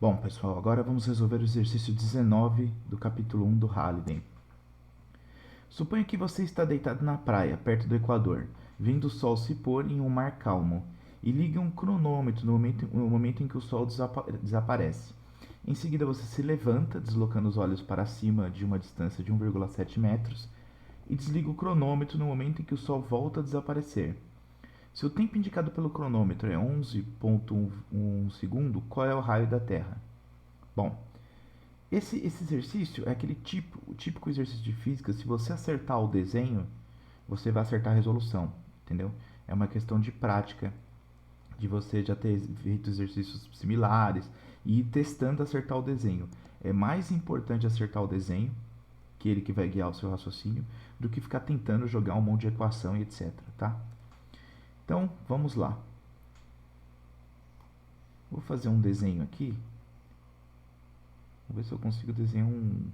Bom, pessoal, agora vamos resolver o exercício 19 do capítulo 1 do Halliday. Suponha que você está deitado na praia, perto do Equador, vendo o sol se pôr em um mar calmo, e ligue um cronômetro no momento em que o sol desaparece. Em seguida, você se levanta, deslocando os olhos para cima de uma distância de 1,7 metros, e desliga o cronômetro no momento em que o sol volta a desaparecer. Se o tempo indicado pelo cronômetro é 11,1 segundo, qual é o raio da Terra? Bom, esse exercício é o típico exercício de física. Se você acertar o desenho, você vai acertar a resolução, entendeu? É uma questão de prática, de você já ter feito exercícios similares e ir testando acertar o desenho. É mais importante acertar o desenho, que ele que vai guiar o seu raciocínio, do que ficar tentando jogar um monte de equação e etc, tá? Então, vamos lá. Vou fazer um desenho aqui. Vou ver se eu consigo desenhar um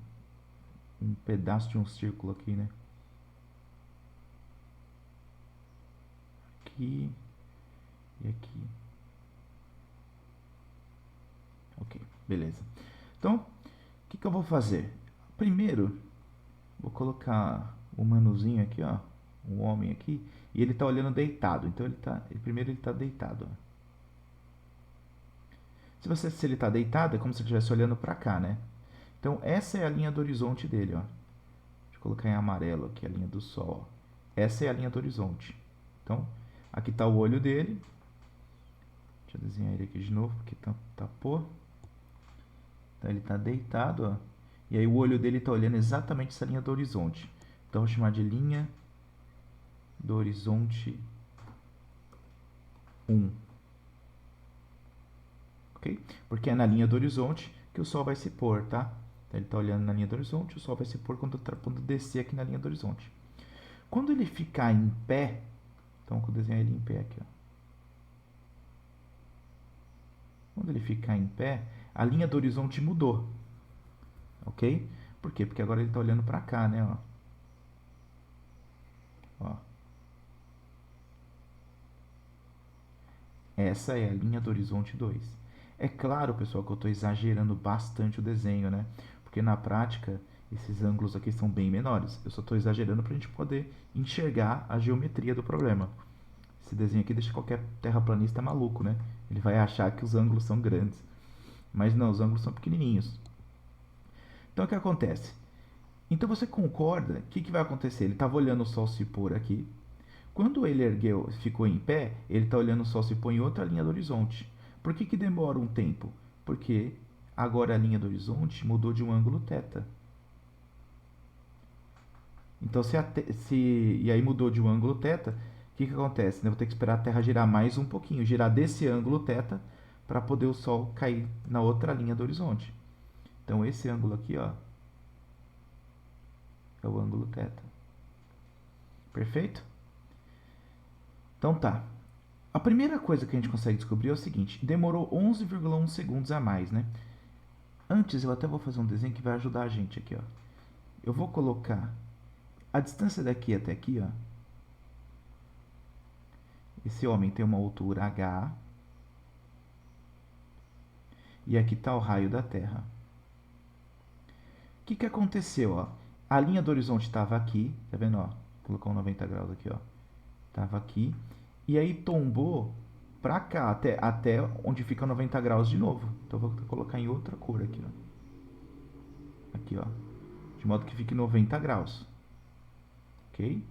pedaço de um círculo aqui, né? Aqui e aqui. Ok, beleza. Então, o que eu vou fazer? Primeiro, vou colocar o manuzinho aqui, ó, um homem aqui, e ele está olhando deitado. Então primeiro ele está deitado. Ó. Se ele está deitado, é como se ele estivesse olhando para cá, né? Então essa é a linha do horizonte dele, ó. Deixa eu colocar em amarelo aqui a linha do sol. Ó. Essa é a linha do horizonte. Então, aqui está o olho dele. Deixa eu desenhar ele aqui de novo, porque tapou. Então ele está deitado, ó. E aí o olho dele está olhando exatamente essa linha do horizonte. Então vou chamar de linha do horizonte 1. Ok? Porque é na linha do horizonte que o sol vai se pôr, tá? Então ele está olhando na linha do horizonte, o sol vai se pôr quando descer aqui na linha do horizonte. Quando ele ficar em pé, então vou desenhar ele em pé aqui, ó. Quando ele ficar em pé, a linha do horizonte mudou, ok? Por quê? Porque agora ele está olhando para cá, né? Ó. Ó. Essa é a linha do horizonte 2. É claro, pessoal, que eu estou exagerando bastante o desenho, né? Porque na prática, esses ângulos aqui são bem menores. Eu só estou exagerando para a gente poder enxergar a geometria do problema. Esse desenho aqui deixa qualquer terraplanista maluco, né? Ele vai achar que os ângulos são grandes. Mas não, os ângulos são pequenininhos. Então, o que acontece? Então, você concorda? O que vai acontecer? Ele estava olhando o sol se pôr aqui. Quando ele ergueu, ficou em pé, ele está olhando o sol se pôr em outra linha do horizonte. Por que demora um tempo? Porque agora a linha do horizonte mudou de um ângulo θ. Então, e aí mudou de um ângulo θ, o que acontece? Eu vou ter que esperar a Terra girar mais um pouquinho, girar desse ângulo θ, para poder o Sol cair na outra linha do horizonte. Então, esse ângulo aqui, ó, é o ângulo θ. Perfeito? Então tá. A primeira coisa que a gente consegue descobrir é o seguinte: demorou 11,1 segundos a mais, né? Antes, eu até vou fazer um desenho que vai ajudar a gente aqui, ó. Eu vou colocar a distância daqui até aqui, ó. Esse homem tem uma altura h, e aqui está o raio da Terra. O que aconteceu? Ó? A linha do horizonte estava aqui, tá vendo? Ó? Colocou 90 graus aqui, ó. Estava aqui. E aí tombou para cá, até onde fica 90 graus de novo. Então vou colocar em outra cor aqui, ó. Aqui, ó. De modo que fique 90 graus. Ok?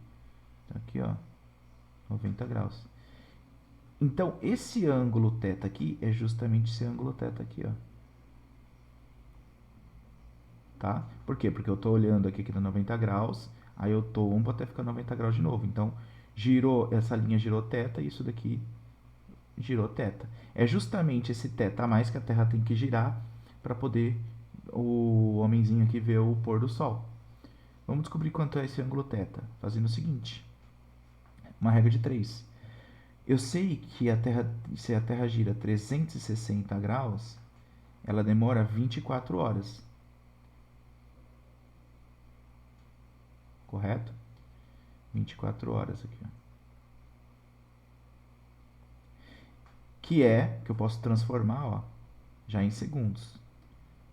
Aqui, ó. 90 graus. Então, esse ângulo θ aqui é justamente esse ângulo θ aqui, ó. Tá? Por quê? Porque eu estou olhando aqui que dá 90 graus, aí eu tombo até ficar 90 graus de novo. Então, essa linha girou θ e isso daqui girou θ. É justamente esse θ a mais que a Terra tem que girar para poder o homenzinho aqui ver o pôr do sol. Vamos descobrir quanto é esse ângulo θ, fazendo o seguinte, uma regra de 3. Eu sei que se a Terra gira 360 graus, ela demora 24 horas. Correto? 24 horas aqui, ó. Que eu posso transformar, ó. já em segundos.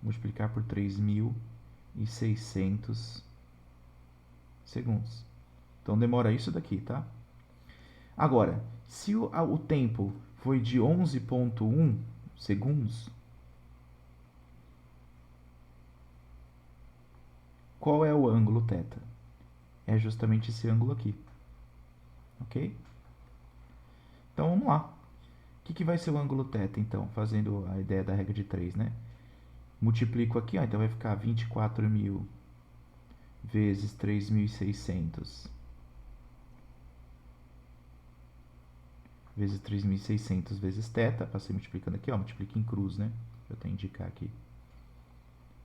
Multiplicar por 3.600 segundos. Então demora isso daqui, tá? Agora, se o tempo foi de 11,1 segundos, qual é o ângulo θ? É justamente esse ângulo aqui. Ok? Então vamos lá. O que vai ser o ângulo θ, então? Fazendo a ideia da regra de 3, né? Multiplico aqui, ó, então vai ficar 24.000 vezes 3.600 vezes 3.600 vezes θ. Passei multiplicando aqui, ó, multiplica em cruz, né? Deixa eu até indicar aqui.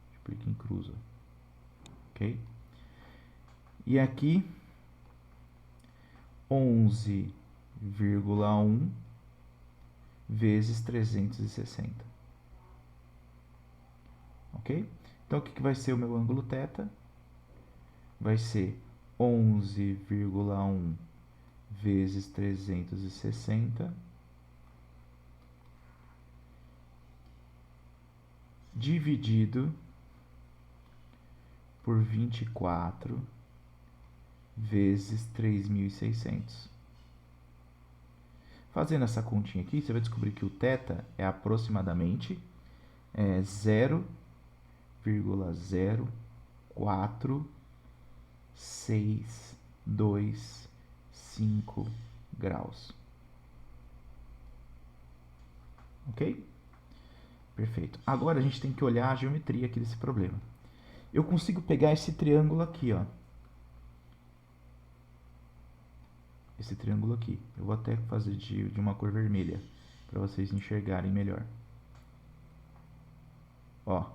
Multiplica em cruz, ó. Ok? E aqui, 11,1 vezes 360. Ok? Então, o que vai ser o meu ângulo θ? Vai ser 11,1 vezes 360 dividido por 24 vezes 3.600. Fazendo essa continha aqui, você vai descobrir que o θ é aproximadamente 0,0465 graus. Ok? Perfeito. Agora a gente tem que olhar a geometria aqui desse problema. Eu consigo pegar esse triângulo aqui, ó. Esse triângulo aqui. Eu vou até fazer de uma cor vermelha, para vocês enxergarem melhor. Ó,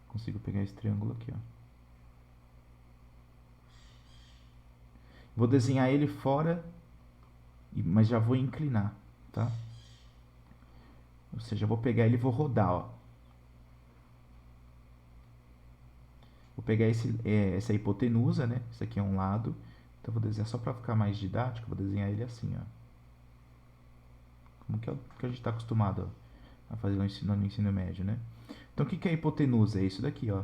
consigo pegar esse triângulo aqui, ó. Vou desenhar ele fora, mas já vou inclinar, tá? Ou seja, eu vou pegar ele e vou rodar, ó. Vou pegar essa hipotenusa, né? Isso aqui é um lado. Então, eu vou desenhar só para ficar mais didático. Vou desenhar ele assim, ó. Como que a gente está acostumado, ó, a fazer no ensino médio, né? Então, o que é a hipotenusa? É isso daqui, ó.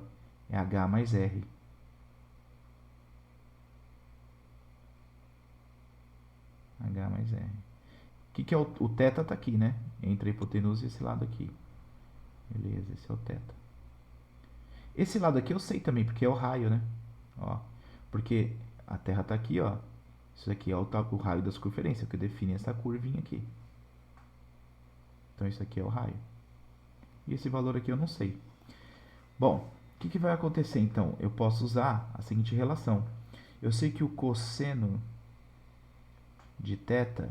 É H mais R. H mais R. O que é o θ? Tá aqui, né? Entre a hipotenusa e esse lado aqui. Beleza, esse é o θ. Esse lado aqui eu sei também, porque é o raio, né? Ó, porque a Terra está aqui, ó. Isso aqui é o raio da circunferência, que define essa curvinha aqui. Então, isso aqui é o raio. E esse valor aqui eu não sei. Bom, o que vai acontecer, então? Eu posso usar a seguinte relação. Eu sei que o cosseno de θ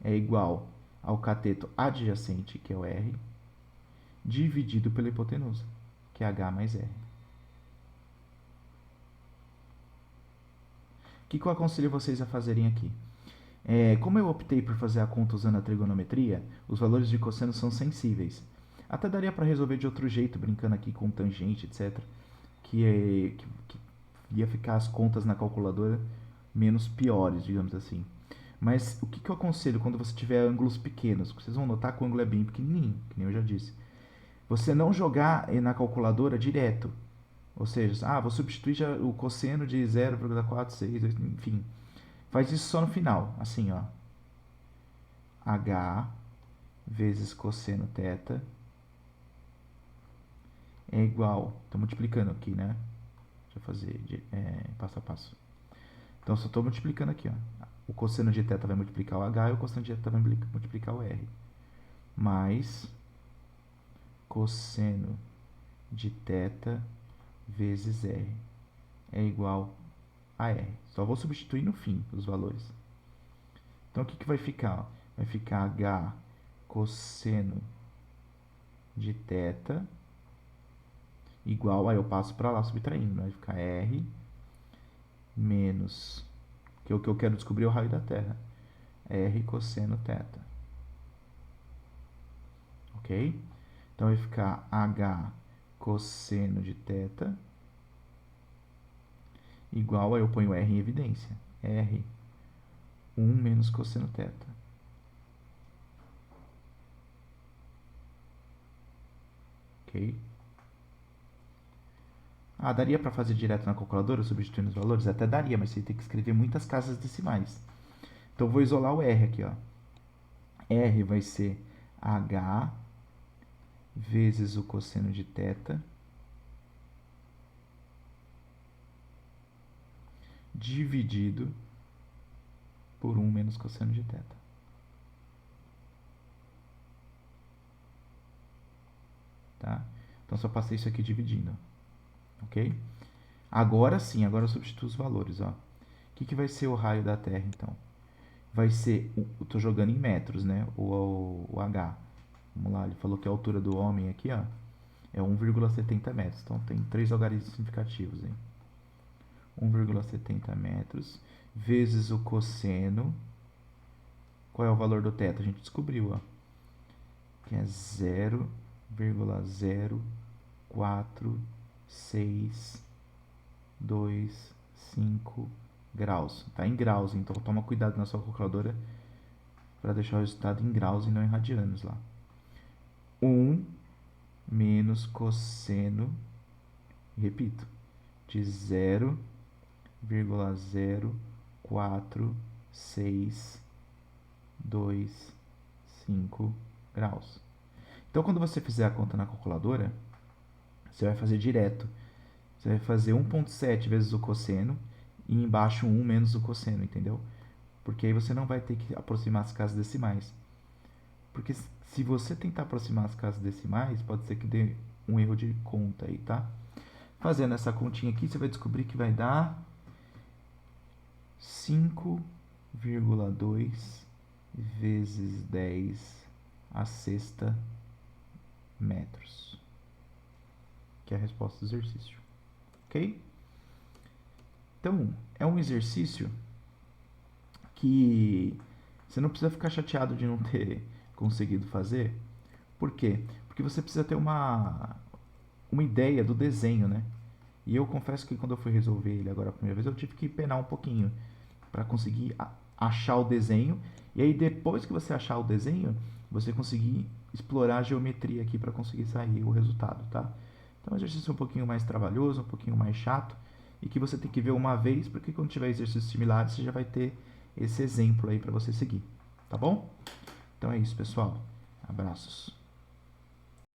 é igual ao cateto adjacente, que é o R, dividido pela hipotenusa, que é H mais R. O que eu aconselho vocês a fazerem aqui? Como eu optei por fazer a conta usando a trigonometria, os valores de cosseno são sensíveis. Até daria para resolver de outro jeito, brincando aqui com tangente, etc. Que ia ficar as contas na calculadora menos piores, digamos assim. Mas o que eu aconselho quando você tiver ângulos pequenos? Vocês vão notar que o ângulo é bem pequenininho, que nem eu já disse. Você não jogar na calculadora direto. Ou seja, vou substituir já o cosseno de 0,46, enfim. Faz isso só no final, assim, ó. H vezes cosseno θ é igual... Estou multiplicando aqui, né? Deixa eu fazer passo a passo. Então, só estou multiplicando aqui, ó. O cosseno de θ vai multiplicar o H e o cosseno de θ vai multiplicar o R. Mais cosseno de θ vezes R é igual a R. Só vou substituir no fim os valores. Então, o que vai ficar? Vai ficar H cosseno de θ igual, aí eu passo para lá subtraindo, vai ficar R menos, que o que eu quero descobrir é o raio da Terra, R cosseno θ. Ok? Então, vai ficar H cosseno de θ igual, aí eu ponho R em evidência, R 1 menos cosseno θ. ok? Ah, daria para fazer direto na calculadora, substituindo os valores? Até daria, mas você tem que escrever muitas casas decimais. Então, vou isolar o R aqui, ó. R vai ser H vezes o cosseno de θ dividido por 1 menos cosseno de θ. Tá? Então, só passei isso aqui dividindo. Ok? Agora sim, agora eu substituo os valores. Ó. O que vai ser o raio da Terra, então? Vai ser, eu estou jogando em metros, né? O H. Vamos lá, ele falou que a altura do homem aqui, ó, é 1,70 metros. Então, tem 3 algarismos significativos. Hein? 1,70 metros vezes o cosseno. Qual é o valor do θ? A gente descobriu, ó, que é 0,0465 graus. Tá em graus, então toma cuidado na sua calculadora para deixar o resultado em graus e não em radianos lá. 1 menos cosseno, repito, de 0,0465 graus. Então, quando você fizer a conta na calculadora, você vai fazer direto. Você vai fazer 1,7 vezes o cosseno e embaixo 1 menos o cosseno, entendeu? Porque aí você não vai ter que aproximar as casas decimais. Porque se você tentar aproximar as casas decimais, pode ser que dê um erro de conta aí, tá? Fazendo essa continha aqui, você vai descobrir que vai dar 5,2 vezes 10 a sexta metros. Que é a resposta do exercício. Ok? Então, é um exercício que você não precisa ficar chateado de não ter conseguido fazer. Por quê? Porque você precisa ter uma ideia do desenho, né? E eu confesso que quando eu fui resolver ele agora a primeira vez, eu tive que penar um pouquinho para conseguir achar o desenho. E aí depois que você achar o desenho, você conseguir explorar a geometria aqui para conseguir sair o resultado, tá? Então é um exercício um pouquinho mais trabalhoso, um pouquinho mais chato, e que você tem que ver uma vez, porque quando tiver exercícios similares, você já vai ter esse exemplo aí para você seguir, tá bom? Então é isso, pessoal. Abraços.